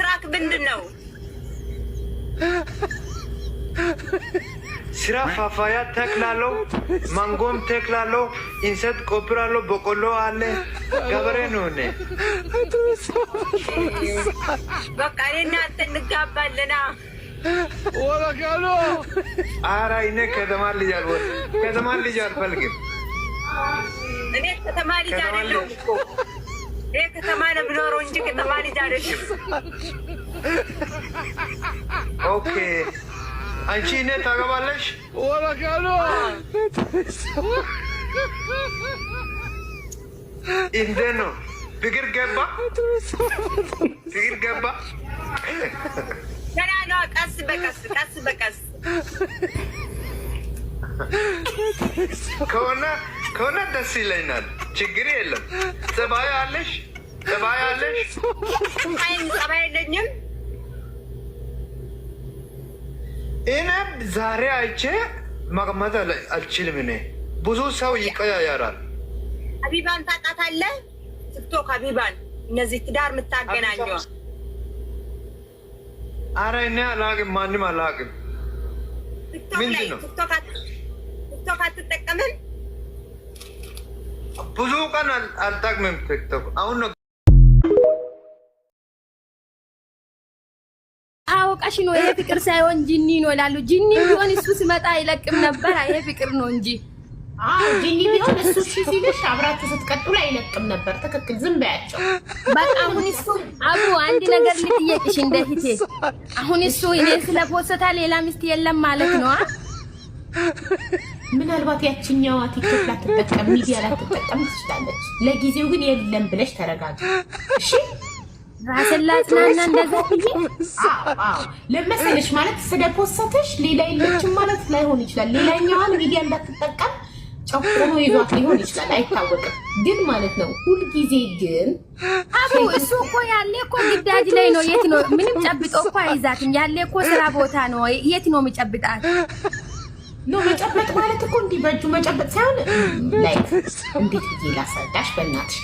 ስራክ ምንድነው? ስራ ፋፋያ ተክላለሁ፣ ማንጎም ተክላለሁ፣ እንሰት ቆፍራለሁ፣ በቆሎ አለ። ገበሬ ነው እኔ። በቃ እኔና አንተ እንጋባለና ወላካሎ ኧረ እኔ ከተማ ልጅ አልፈልግም። እኔ ከተማ ልጅ አይደለሁም እኮ እኔ ከተማ ነው የምኖረው እንጂ ከተማ ልጅ አይደለሁም። ኦኬ አንቺ እኔ ታገባለሽ? ወላካሎ እንዴት ነው? ፍቅር ገባ? ገና ነው። ቀስ በቀስ ከሆነ ደስ ይለኛል። ችግር የለም። ጸባይ አለሽ? ጸባይ የለኝም። እኔ ዛሬ አይቼ መቀመጥ አልችልም። እኔ ብዙ ሰው ይቀያየራል። ሀቢባን ታውቃታለህ? ቲክቶክ ሀቢባን፣ እነዚህ ትዳር የምታገናኘው። ኧረ እኔ አላውቅም፣ ማንም አላውቅም። ምንድን ነው ቲክቶክ አትጠቀምም? ብዙ ቀን አልጠቅምም ቲክቶክ። አሁን ነው አውቃሽ ነው። ይሄ ፍቅር ሳይሆን ጂኒ ነው ይላሉ። ጂኒ ቢሆን እሱ ሲመጣ አይለቅም ነበር። ይሄ ፍቅር ነው እንጂ ጂኒ ቢሆን እሱ ሲልሽ አብራችሁ ስትቀጥሉ አይለቅም ነበር። ትክክል። ዝም በያቸው በቃ። አሁን እሱ አቡ አንድ ነገር ልትጠይቅሽ እንደፊቴ፣ አሁን እሱ እኔ ስለፖስታ ሌላ ሚስት የለም ማለት ነው። ምናልባት ያችኛዋ ቲክቶክ ላትጠቀም ሚዲያ ላትጠቀም ትችላለች። ለጊዜው ግን የለም ብለሽ ተረጋጊ እሺ። ራስን ላጽናና እንደዛ ትይ። ለመሰለሽ ማለት ስለፖስተሽ ሌላ የለችም ማለት ላይሆን ይችላል። ሌላኛዋን ሚዲያ እንዳትጠቀም ጨቆኖ ይዟት ሊሆን ይችላል፣ አይታወቅም። ግን ማለት ነው ሁልጊዜ ግን አቡ እሱ እኮ ያለ እኮ ግዳጅ ላይ ነው። የት ነው? ምንም ጨብጦ እኮ አይዛትም። ያለ እኮ ስራ ቦታ ነው። የት ነው የሚጨብጣት? ነው መጨበጥ ማለት እኮ እንዲህ በእጁ መጨበጥ ሳይሆን ላይክ እንዴት ብዬ ላስረዳሽ በእናትሽ